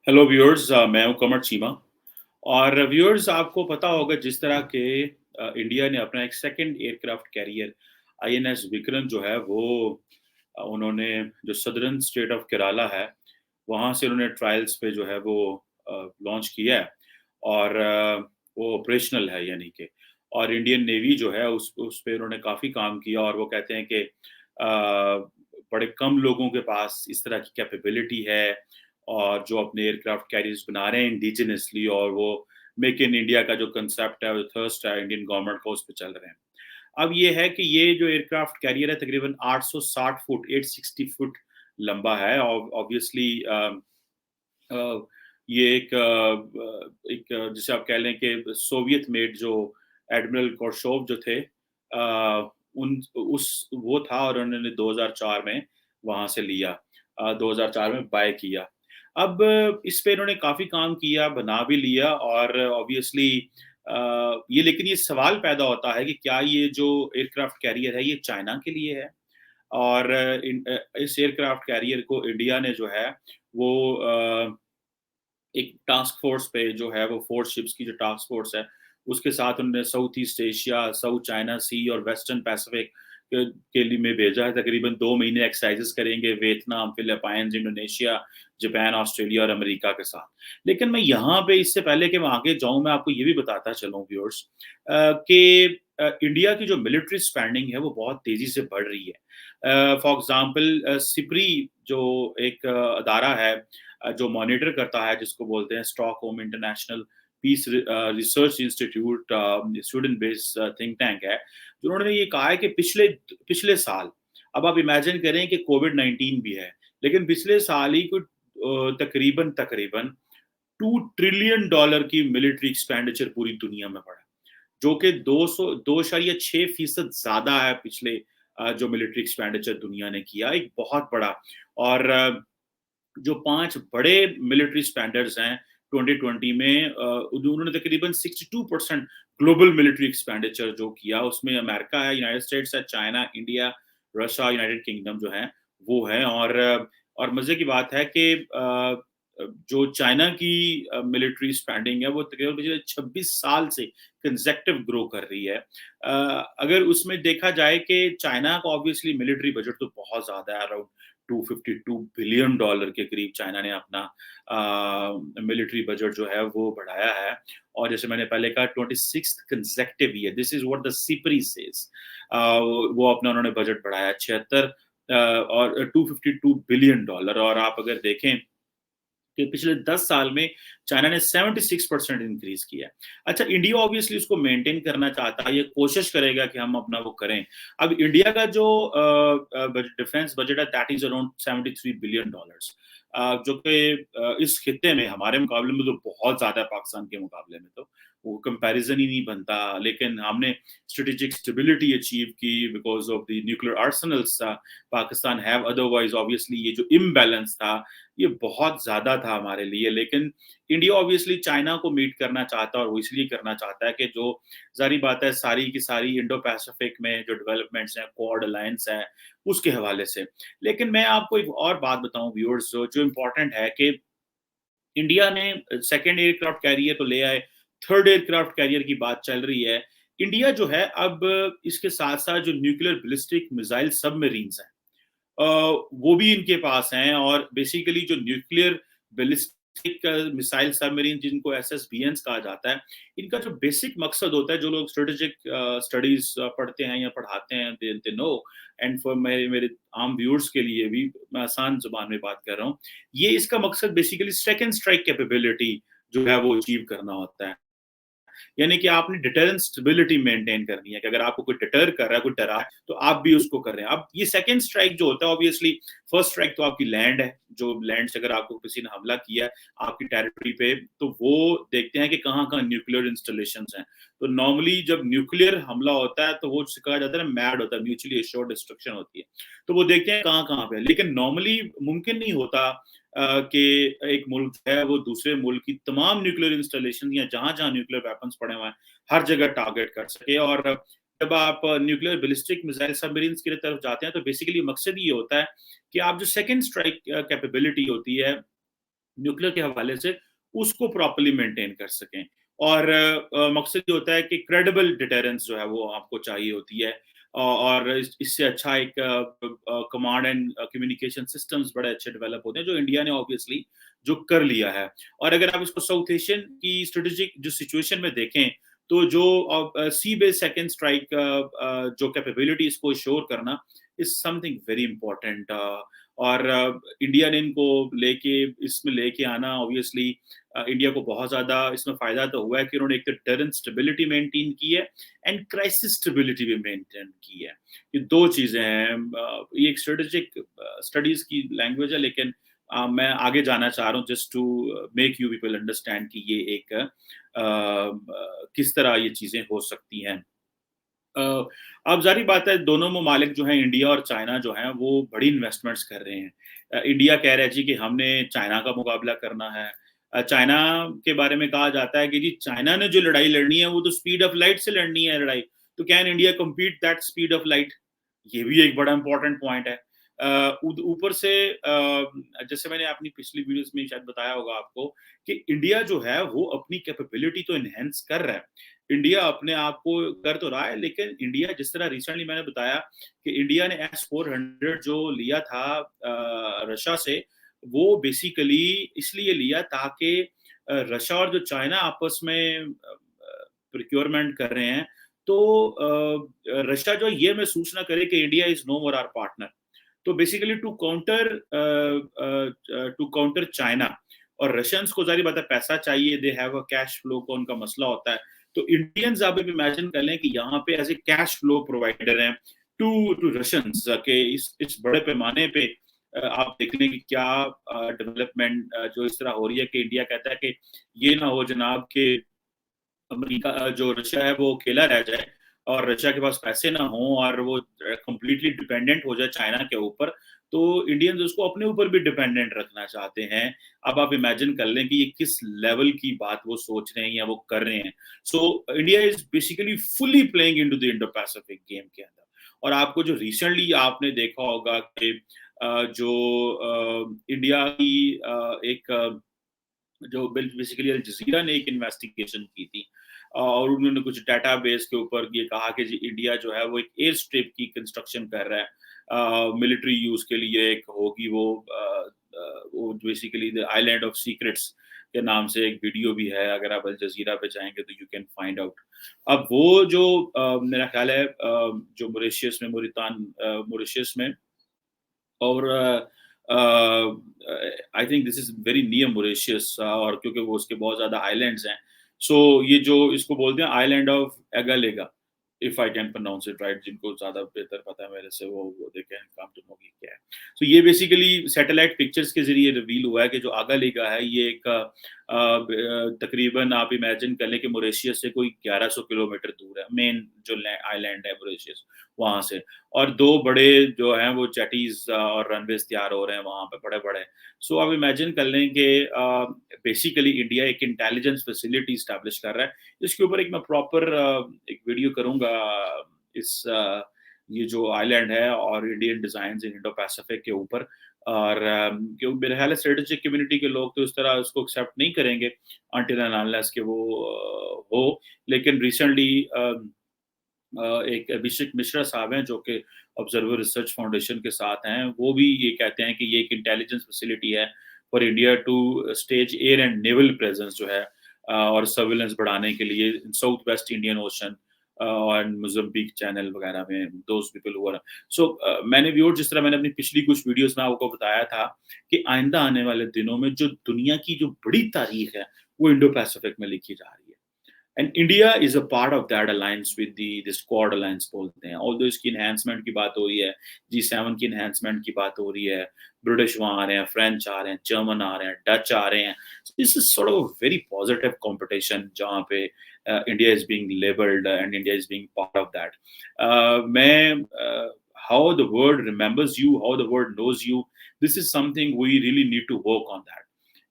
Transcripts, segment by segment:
Hello viewers, मैं हूं कमर चीमा। और व्यूअर्स, आपको पता होगा जिस तरह के इंडिया ने अपना एक second aircraft carrier INS Vikram जो है वो उन्होंने जो सदर्न स्टेट ऑफ केरला है वहाँ से उन्होंने ट्रायल्स पे जो है वो लॉन्च किया है। और वो ऑपरेशनल है यानी कि। और इंडियन नेवी जो है उस पे उन्होंने काफ़ी काम किया और वो कहते हैं कि बड़े कम लोगों के पास इस तरह की कैपेबिलिटी है और जो अपने एयरक्राफ्ट कैरियर्स बना रहे हैं इंडिजिनसली, और वो मेक इन इंडिया का जो कंसेप्ट है, वो थर्स्ट है इंडियन गवर्नमेंट का, उस पे चल रहे हैं। अब ये है कि ये जो एयरक्राफ्ट कैरियर है तकरीबन 860 फुट 860 फुट लंबा है। और ऑब्वियसली ये जिसे आप कह लें कि सोवियत मेड जो एडमिरल कोर्शोव जो थे, उन उस वो था, और उन्होंने 2004 में वहां से लिया, 2004 में बाय किया। अब इस पे इन्होंने काफी काम किया, बना भी लिया, और ऑब्वियसली ये, लेकिन ये सवाल पैदा होता है कि क्या ये जो एयरक्राफ्ट कैरियर है ये चाइना के लिए है। और इस एयरक्राफ्ट कैरियर को इंडिया ने जो है वो एक टास्क फोर्स पे जो है वो 4 शिप्स की जो टास्क फोर्स है, उसके साथ उन्होंने South East Asia, South China Sea और वेस्टर्न पैसिफिक के लिए में भेजा है। तकरीबन 2 महीने एक्सरसाइजेस करेंगे Vietnam, Philippines, Indonesia, Japan, Australia और अमेरिका के साथ। लेकिन मैं यहाँ पे, इससे पहले कि मैं आगे जाऊँ, मैं आपको ये भी बताता चलूँ व्यूअर्स कि इंडिया की जो मिलिट्री स्पेंडिंग है वो बहुत तेज़ी से बढ़ रही है। फॉर एग्ज़ाम्पल सिपरी जो एक अदारा है जो मॉनिटर करता है, जिसको बोलते हैं Stockholm International Peace Research Institute, Sweden based think tank है, जो उन्होंने ये कहा है कि पिछले पिछले साल, अब आप इमेजिन करें कि कोविड-19 भी है, लेकिन पिछले साल ही कुछ तकरीबन तकरीबन $2 ट्रिलियन की मिलिट्री एक्सपेंडिचर पूरी दुनिया में बढ़ा, जो कि 2.6% ज़्यादा है पिछले जो मिलिट्री एक्सपेंडिचर दुनिया ने किया, एक बहुत बड़ा। और जो 5 बड़े मिलिट्री स्पेंडर्स हैं 2020 में, उन्होंने तकरीबन 62% ग्लोबल मिलिट्री एक्सपेंडिचर जो किया, उसमें अमेरिका है, यूनाइटेड स्टेट्स है, China, India, Russia, United kingdom जो है वो है। और मजे की बात है कि जो चाइना की मिलिट्री स्पेंडिंग है वो तकरीबन पिछले 26 साल से कंसेक्टिव ग्रो कर रही है। अगर उसमें देखा जाए कि चाइना का ऑब्वियसली मिलिट्री बजट तो बहुत ज्यादा है, अराउंड $252 बिलियन के करीब चाइना ने अपना मिलिट्री बजट जो है वो बढ़ाया है। और जैसे मैंने पहले कहा, 26th consecutive year, this is what the Sipri says, वो अपना उन्होंने बजट बढ़ाया 76 और $252 बिलियन। और आप अगर देखें कि पिछले 10 साल में चाइना ने 76% इंक्रीज किया है। अच्छा, इंडिया ऑब्वियसली उसको मेंटेन करना चाहता है, ये कोशिश करेगा कि हम अपना वो करें। अब इंडिया का जो डिफेंस बजट है, दैट इज अराउंड $73 बिलियन, जो कि इस खित्ते में हमारे मुकाबले में तो बहुत ज्यादा है, पाकिस्तान के मुकाबले में तो वो कंपैरिजन ही नहीं बनता। लेकिन हमने स्ट्रेटेजिक स्टेबिलिटी अचीव की because of the nuclear arsenals Pakistan have, otherwise obviously ये जो इम्बैलेंस था ये बहुत ज्यादा था हमारे लिए। लेकिन इंडिया ऑब्वियसली चाइना को मीट करना चाहता है, और वो इसलिए करना चाहता है कि जो जारी बात है, सारी की सारी इंडो पैसिफिक में जो डेवलपमेंट्स हैं, क्वाड अलायंस है, उसके हवाले से। लेकिन मैं आपको एक और बात बताऊं व्यूअर्स, जो इम्पोर्टेंट है कि इंडिया ने सेकेंड एयरक्राफ्ट कैरियर तो ले आए, थर्ड एयरक्राफ्ट कैरियर की बात चल रही है। इंडिया जो है अब इसके साथ साथ जो न्यूक्लियर बैलिस्टिक मिसाइल सबमरीन्स हैं, वो भी इनके पास हैं। और बेसिकली जो न्यूक्लियर बैलिस्टिक मिसाइल सबमरीन, जिनको एसएसबीएन्स कहा जाता है, इनका जो बेसिक मकसद होता है, जो लोग स्ट्रेटेजिक स्टडीज पढ़ते हैं या पढ़ाते हैं, दे नो। एंड फॉर मेरे मेरे आम व्यूअर्स के लिए भी, मैं आसान जुबान में बात कर रहा हूँ, ये इसका मकसद बेसिकली सेकेंड स्ट्राइक कैपेबिलिटी जो है वो अचीव करना होता है। यानी कि आपने डिटरेंस स्टेबिलिटी मेंटेन करनी है, कि अगर आपको कोई डिटर कर रहा है, कोई डरा है, तो आप भी उसको कर रहे हैं। अब ये सेकंड स्ट्राइक जो होता है, ऑब्वियसली फर्स्ट स्ट्राइक तो आपकी लैंड है, जो लैंड से अगर आपको किसी ने हमला किया है आपकी टेरिटरी पे, तो वो देखते हैं कि कहाँ कहाँ न्यूक्लियर इंस्टॉलेशन हैं। तो नॉर्मली जब न्यूक्लियर हमला होता है तो वो कहा जाता है ना, मैड होता है, म्यूचुअली एश्योर्ड डिस्ट्रक्शन होती है। तो वो देखते हैं कहाँ कहाँ पे। लेकिन नॉर्मली मुमकिन नहीं होता कि एक मुल्क है वो दूसरे मुल्क की तमाम न्यूक्लियर इंस्टॉलेशन या जहां जहां न्यूक्लियर वेपन्स पड़े हुए हैं हर जगह टारगेट कर सके। और जब आप न्यूक्लियर बैलिस्टिक मिसाइल सबमरीन्स की तरफ जाते हैं तो बेसिकली मकसद ये होता है कि आप जो सेकंड स्ट्राइक कैपेबिलिटी होती है न्यूक्लियर के हवाले से उसको प्रॉपर्ली मेंटेन कर सकें। और मकसद ये होता है कि क्रेडिबल डिटरेंस जो है वो आपको चाहिए होती है। और इससे अच्छा एक कमांड एंड कम्युनिकेशन सिस्टम्स बड़े अच्छे डेवलप होते हैं, जो इंडिया ने ऑब्वियसली जो कर लिया है। और अगर आप इसको साउथ एशियन की स्ट्रेटेजिक जो सिचुएशन में देखें, तो जो सी बेस सेकेंड स्ट्राइक जो कैपेबिलिटी इसको श्योर करना इज समथिंग वेरी इंपॉर्टेंट। और इंडिया ने इनको लेके इसमें लेके आना, ऑब्वियसली इंडिया को बहुत ज्यादा इसमें फायदा तो हुआ है कि उन्होंने एक तो टेरेंट स्टेबिलिटी मेंटेन की है एंड क्राइसिस स्टेबिलिटी भी मेंटेन की है। ये दो चीजें हैं। ये एक स्ट्रेटेजिक स्टडीज की लैंग्वेज है, लेकिन मैं आगे जाना चाह रहा हूँ just to make you people understand कि ये एक किस तरह ये चीजें हो सकती हैं। अब ज़ाहिर बात है, दोनों ममालिक जो हैं, इंडिया और चाइना जो हैं, वो बड़ी इन्वेस्टमेंट्स कर रहे हैं। इंडिया कह रहा है जी कि हमने चाइना का मुकाबला करना है। चाइना के बारे में कहा जाता है कि जी चाइना ने जो लड़ाई लड़नी है वो तो स्पीड ऑफ लाइट से लड़नी है लड़ाई, तो can India compete that speed of light? ये भी एक बड़ा इंपॉर्टेंट पॉइंट है। ऊपर से जैसे मैंने अपनी पिछली वीडियोस में शायद बताया होगा आपको कि इंडिया जो है वो अपनी कैपेबिलिटी तो एनहेंस कर रहा है। इंडिया अपने आप को कर तो रहा है, लेकिन इंडिया जिस तरह रिसेंटली मैंने बताया कि इंडिया ने S-400 जो लिया था रशिया से, वो बेसिकली इसलिए लिया ताकि रशिया और जो चाइना आपस में प्रोक्योरमेंट कर रहे हैं, तो रशिया जो ये महसूस ना करे कि India is no more our partner. तो बेसिकली टू काउंटर चाइना, और रशियंस को जारी बात है पैसा चाहिए, they have a cash flow का उनका मसला होता है। तो इंडियंस आप इमेजिन कर लें कि यहाँ पे as a cash flow provider हैं टू टू रशियंस के इस बड़े पैमाने पे आप देख लें कि क्या डेवलपमेंट जो इस तरह हो रही है कि इंडिया कहता है कि ये ना हो जनाब कि अमेरिका जो रशिया है वो अकेला रह जाए और रशिया के पास पैसे ना हो और वो कंप्लीटली डिपेंडेंट हो जाए चाइना के ऊपर। तो इंडियंस उसको अपने ऊपर भी डिपेंडेंट रखना चाहते हैं। अब आप इमेजिन कर लें कि ये किस लेवल की बात वो सोच रहे हैं या वो कर रहे हैं। So India is basically fully playing into the Indo Pacific game के अंदर। और आपको जो रिसेंटली आपने देखा होगा कि जो इंडिया की एक जो बेसिकली अल जजीरा ने एक इन्वेस्टिगेशन की थी, और उन्होंने कुछ डेटाबेस के ऊपर ये कहा कि जी इंडिया जो है वो एक एयर स्ट्रिप की कंस्ट्रक्शन कर रहा है मिलिट्री यूज के लिए। एक होगी वो basically the island of secrets के नाम से एक वीडियो भी है, अगर आप अल जजीरा पे जाएंगे तो यू कैन फाइंड आउट। अब वो जो मेरा ख्याल है जो मॉरिशियस में मॉरिशियस में और I think this is very near Mauritius, और क्योंकि वो उसके बहुत ज्यादा आइलैंड्स हैं। सो ये जो इसको बोलते हैं island of Agalega, if I can pronounce it right, जिनको ज्यादा बेहतर पता है मेरे से वो they can come to know कि क्या है। तो ये बेसिकली सैटेलाइट पिक्चर्स के जरिए रिवील हुआ है कि जो आगालेगा है ये एक तकरीबन आप इमेजिन कर लें कि मॉरिशियस से कोई 1100 किलोमीटर दूर है, मेन जो आइलैंड है मॉरिशियस वहां से। और दो बड़े जो हैं वो जेटीज और रनवेज तैयार हो रहे हैं वहां पे बड़े बड़े। सो आप इमेजिन कर लें कि बेसिकली इंडिया एक इंटेलिजेंस फैसिलिटी स्टैब्लिश कर रहा है। इसके ऊपर एक मैं प्रॉपर एक वीडियो करूंगा इस ये जो आइलैंड है और इंडियन डिजाइन इन इंडो पैसिफिक के ऊपर। और क्योंकि मेरे ख्याल है स्ट्रेटेजिक कम्युनिटी के लोग तो इस तरह उसको एक्सेप्ट नहीं करेंगे अनटिल एंड अनलेस कि वो हो। लेकिन रिसेंटली एक अभिषेक मिश्रा साहब हैं जो कि ऑब्जर्वर रिसर्च फाउंडेशन के साथ हैं, वो भी ये कहते हैं कि ये एक इंटेलिजेंस फैसिलिटी है for India to stage air and naval presence जो है और सर्विलेंस बढ़ाने के लिए साउथ वेस्ट इंडियन ओशन और मोज़म्बिक चैनल वगैरह में दोज पीपल हुआ। सो मैंने व्यूअर जिस तरह मैंने अपनी पिछली कुछ वीडियोस में आपको बताया था कि आइंदा आने वाले दिनों में जो दुनिया की जो बड़ी तारीख है वो इंडो पैसिफिक में लिखी जा रही है। And India is a part of that alliance with the quad alliance बोलते हैं। ऑल्दो इसकी एनहांसमेंट की बात हो रही है, G7 की एनहांसमेंट की बात हो रही है, ब्रिटिश वहां आ रहे हैं, फ्रेंच आ रहे हैं, जर्मन आ रहे हैं, डच आ रहे हैं। This is sort of very positive competition जहाँ पे India is being labelled and India is being part of that. मैं how the world remembers you, how the world knows you, this is something we really need to work on that.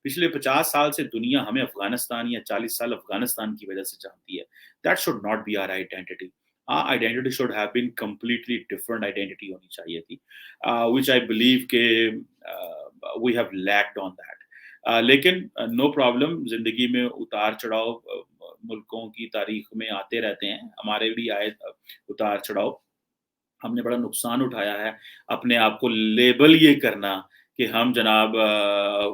पिछले 50 साल से दुनिया हमें अफगानिस्तान या 40 साल अफगानिस्तान की वजह से जानती है। That should not be our identity. Our identity should have been completely different identity होनी चाहिए थी, व्हिच आई बिलीव के we have lacked on that. लेकिन नो प्रॉब्लम, ज़िंदगी में उतार-चढ़ाव मुल्कों की तारीख में आते रहते हैं, हमारे भी आए उतार-चढ़ाव। हमने बड़ा नुकसान उठाया है, अपने आप को लेबल ये करना कि हम जनाब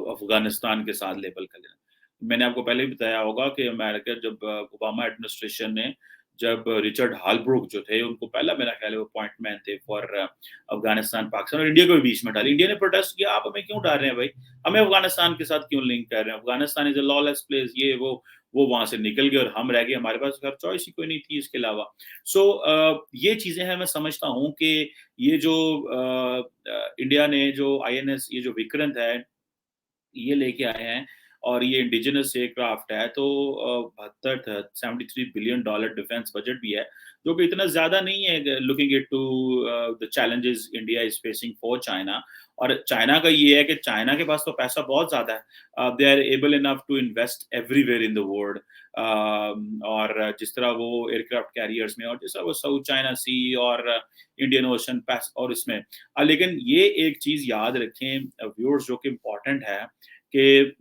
अफ़गानिस्तान के साथ लेबल कर लेना। मैंने आपको पहले भी बताया होगा कि अमेरिका जब ओबामा एडमिनिस्ट्रेशन ने जब रिचर्ड हालब्रूक जो थे, उनको पहला मेरा ख़्याल है वो पॉइंट मैन थे फॉर अफ़गानिस्तान, पाकिस्तान और इंडिया को भी बीच में डाली। इंडिया ने प्रोटेस्ट किया, आप हमें क्यों डाल रहे हैं भई? हमें अफ़गानिस्तान के साथ क्यों लिंक कर रहे हैं? Afghanistan is a lawless place, ये वो वहाँ से निकल गए और हम रह गए, हमारे पास खैर चॉइस ही कोई नहीं थी इसके अलावा। ये चीज़ें हैं, मैं समझता हूँ कि ये जो इंडिया ने जो आईएनएस ये जो विक्रांत है, ये लेके आए हैं और ये इंडिजिनस एयरक्राफ्ट है, तो 72 था, $73 बिलियन डिफेंस बजट भी है, जो कि इतना ज़्यादा नहीं है looking into the challenges India is facing for China. और चाइना का ये है कि चाइना के पास तो पैसा बहुत ज़्यादा है। They are able enough to invest everywhere in the world. और जिस तरह वो एयरक्राफ्ट कैरियर्स में और जिस तरह वो साउथ चाइना सी और इंडियन ओशन पैस और इसमें। लेकिन ये एक चीज़ याद रखें व्यूअर्स, जो कि इम्पोर्टेंट है कि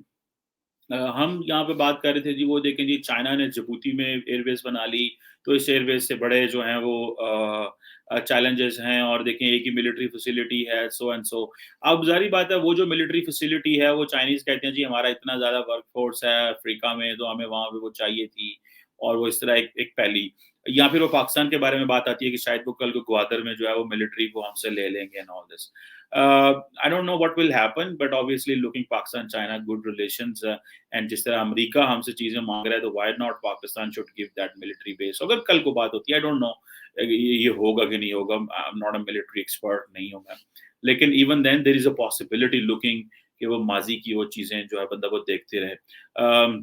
हम यहाँ पे बात कर रहे थे जी, वो देखें जी, चाइना ने जिबूती में एयरबेस बना ली, तो इस एयरबेस से बड़े जो हैं वो चैलेंजेस हैं, और देखें एक ही मिलिट्री फैसिलिटी है, सो एंड सो। अब ज़ाहिर बात है, वो जो मिलिट्री फैसिलिटी है, वो चाइनीज़ कहते हैं जी हमारा इतना ज़्यादा वर्क फोर्स है अफ्रीका में, तो हमें वहाँ पे वो चाहिए थी, और वो इस तरह एक एक पहली। या फिर वो पाकिस्तान के बारे में बात आती है कि शायद वो कल को ग्वादर में जो है वो मिलिट्री को हमसे ले लेंगे and all this. I don't know what will happen, but obviously looking Pakistan China good relations, and जिस तरह अमेरिका हमसे चीजें मांग रहा है, तो why not Pakistan should give that military base. अगर कल को बात होती है, आई डोंट नो ये होगा कि नहीं होगा, I am not a military expert, नहीं हूं मैं, लेकिन even then there is a possibility looking कि वो माजी की वो चीजें जो है बंदा वो देखते रहे।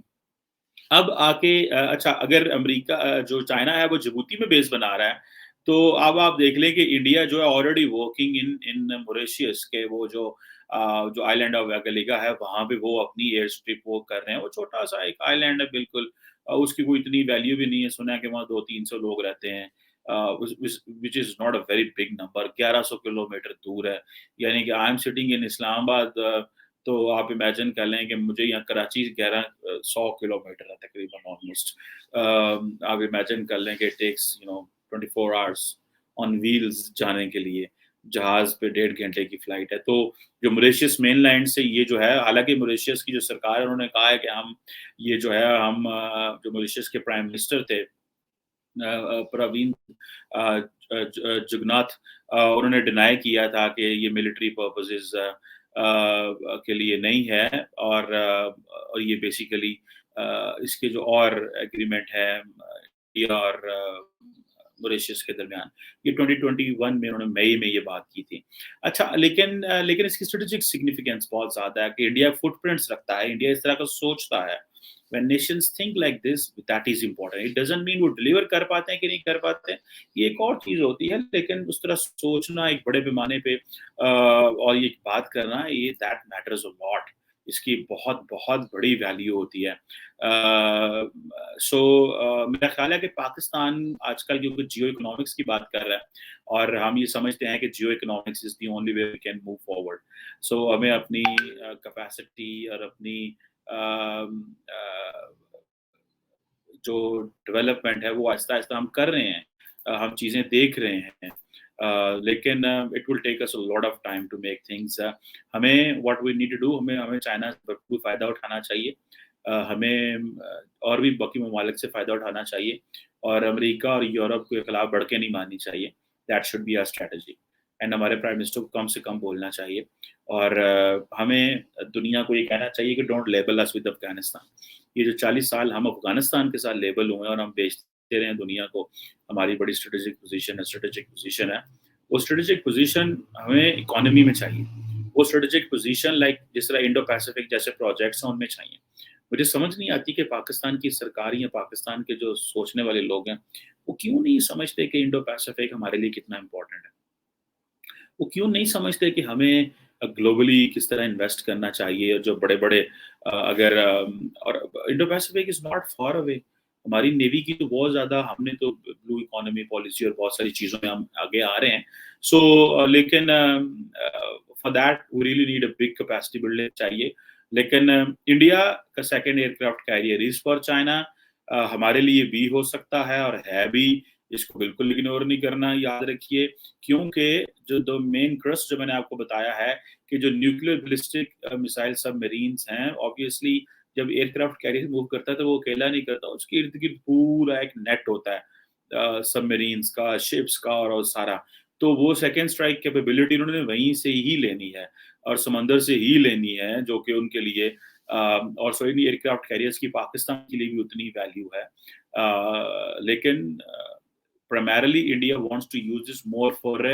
अब आके अच्छा, अगर अमेरिका जो चाइना है वो जिबूती में बेस बना रहा है, तो अब आप देख लें कि इंडिया जो है already working in in Mauritius के वो जो आइलैंड ऑफ वेगलिका है, वहाँ पे वो अपनी एयर स्ट्रिप वो कर रहे हैं। वो छोटा सा एक आइलैंड है बिल्कुल, उसकी कोई इतनी वैल्यू भी नहीं है, सुना है कि वहाँ 200-300 लोग रहते हैं, which is not a very big number, 1100 kilometre दूर है। यानी कि I am sitting in Islamabad, तो आप इमेजिन कर लें कि मुझे यहाँ कराची 100 किलोमीटर है तकरीबन ऑलमोस्ट। आप इमेजिन कर लें कि it takes 24 hours on wheels जाने के लिए, जहाज़ पे 1.5 घंटे की फ्लाइट है। तो जो मॉरिशस मेनलैंड से ये जो है, हालाँकि मॉरिशस की जो सरकार है, उन्होंने कहा है कि हम ये जो है हम जो मॉरिशस के प्राइम मिनिस्टर थे प्रवीण जुगनाथ, उन्होंने डिनाई किया था कि ये मिलिट्री पर्पसेस के लिए नहीं है, और ये बेसिकली इसके जो और एग्रीमेंट है इंडिया और मॉरिशस के दरमियान, ये 2021 में उन्होंने मई में ये बात की थी। अच्छा, लेकिन इसकी स्ट्रेटेजिक सिग्निफिकेंस बहुत ज़्यादा है कि इंडिया फुटप्रिंट्स रखता है, इंडिया इस तरह का सोचता है। When nations think like this, that is important. It doesn't mean वो डिलीवर कर पाते हैं कि नहीं कर पाते हैं, ये एक और चीज़ होती है, लेकिन उस तरह सोचना एक बड़े पैमाने पे और ये बात करना, ये दैट मैटर्स अ लॉट। इसकी बहुत बहुत बड़ी वैल्यू होती है। मेरा ख्याल है कि पाकिस्तान आजकल क्योंकि जियो इकोनॉमिक्स की बात कर रहा है, और हम ये समझते हैं कि geo economics is the only way we can move forward. हमें अपनी कैपेसिटी और अपनी अम, अ, जो डेवलपमेंट है वो आहिस्ता-आहिस्ता हम कर रहे हैं। हम चीज़ें देख रहे हैं। लेकिन it will take us a lot of time to make things. हमें what we need to do, हमें चाइना से भरपूर फ़ायदा उठाना चाहिए। हमें और भी बाकी ममालिक से फ़ायदा उठाना चाहिए, और अमेरिका और यूरोप के खिलाफ बढ़ के नहीं मारनी चाहिए। That should be our strategy. And हमारे प्राइम मिनिस्टर को कम से कम बोलना चाहिए, और हमें दुनिया को ये कहना चाहिए कि don't label us with Afghanistan. ये जो 40 साल हम अफ़गानिस्तान के साथ लेबल हुए हैं और हम बेचते रहे हैं दुनिया को, हमारी बड़ी स्ट्रेटेजिक पोज़ीशन है। वो स्ट्रेटेजिक पोज़ीशन हमें इकोनॉमी में चाहिए। वो स्ट्रेटेजिक पोज़ीशन लाइक जिस तरह इंडो पैसिफिक जैसे प्रोजेक्ट्स हैं, उनमें चाहिए। मुझे समझ नहीं आती कि पाकिस्तान की सरकार या पाकिस्तान के जो सोचने वाले लोग हैं, वो क्यों नहीं समझते कि इंडो पैसिफिक हमारे लिए कितना इम्पोर्टेंट है। वो क्यों नहीं समझते कि हमें ग्लोबली किस तरह इन्वेस्ट करना चाहिए, और जो बड़े-बड़े अगर और Indo Pacific is not far away. हमारी नेवी की तो बहुत ज़्यादा, हमने तो ब्लू इकोनॉमी पॉलिसी और बहुत सारी चीज़ों में हम आगे आ रहे हैं। लेकिन for that we really need a big capacity building चाहिए। लेकिन इंडिया का second aircraft carrier is for China, हमारे लिए भी हो सकता है और है भी, इसको बिल्कुल इग्नोर नहीं करना, याद रखिए। क्योंकि जो दो मेन क्रस्ट जो मैंने आपको बताया है कि जो न्यूक्लियर बैलिस्टिक मिसाइल सबमरीन्स हैं, ऑब्वियसली जब एयरक्राफ्ट कैरियर मूव करता है तो वो अकेला नहीं करता, उसके इर्द गिर्द पूरा एक नेट होता है सबमरीन्स का, शिप्स का और सारा। तो वो सेकेंड स्ट्राइक कैपेबिलिटी उन्होंने वहीं से ही लेनी है और समंदर से ही लेनी है, जो कि उनके लिए और सॉरी एयरक्राफ्ट कैरियर्स की पाकिस्तान के लिए भी उतनी वैल्यू है। लेकिन primarily India wants to use this more for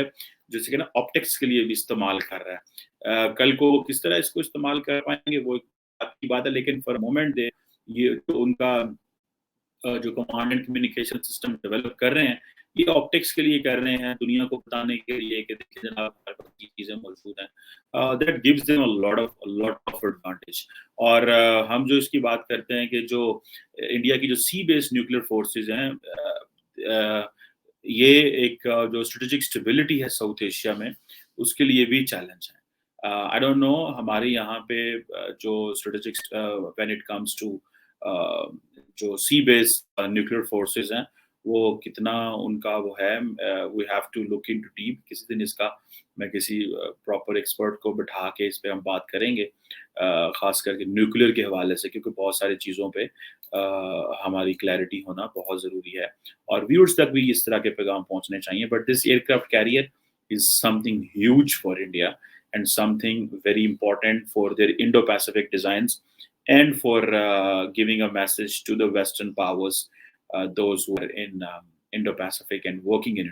जैसे कि ना ऑप्टिक्स के लिए भी इस्तेमाल कर रहा है। कल को वो किस तरह इसको इस्तेमाल कर पाएंगे वो एक बात की बात है, लेकिन फॉर मोमेंट दे ये तो उनका जो command and communication system develop कर रहे हैं, ये ऑप्टिक्स के लिए कर रहे हैं, दुनिया को बताने के लिए कि देखिए जनाब हमारे पास ये चीजें मौजूद हैं। That gives them a lot of advantage. और हम जो इसकी बात करते हैं कि जो इंडिया की जो सी बेस्ड न्यूक्लियर फोर्सेज हैं, ये एक जो स्ट्रेटेजिक स्टेबिलिटी है साउथ एशिया में, उसके लिए भी चैलेंज है। आई डोंट नो हमारे यहाँ पे जो strategic when it comes to जो सी बेस न्यूक्लियर फोर्सेस हैं, वो कितना उनका वो है, we have to look into deep. किसी दिन इसका मैं किसी प्रॉपर एक्सपर्ट को बिठा के इस पे हम बात करेंगे, खास करके न्यूक्लियर के हवाले से, क्योंकि बहुत सारी चीज़ों पे हमारी क्लैरिटी होना बहुत ज़रूरी है और व्यूअर्स तक भी इस तरह के पैगाम पहुंचने चाहिए। But this aircraft carrier is something huge for India and something very important for their Indo-Pacific designs and for giving a message to the Western powers, those who are in Indo-Pacific and working in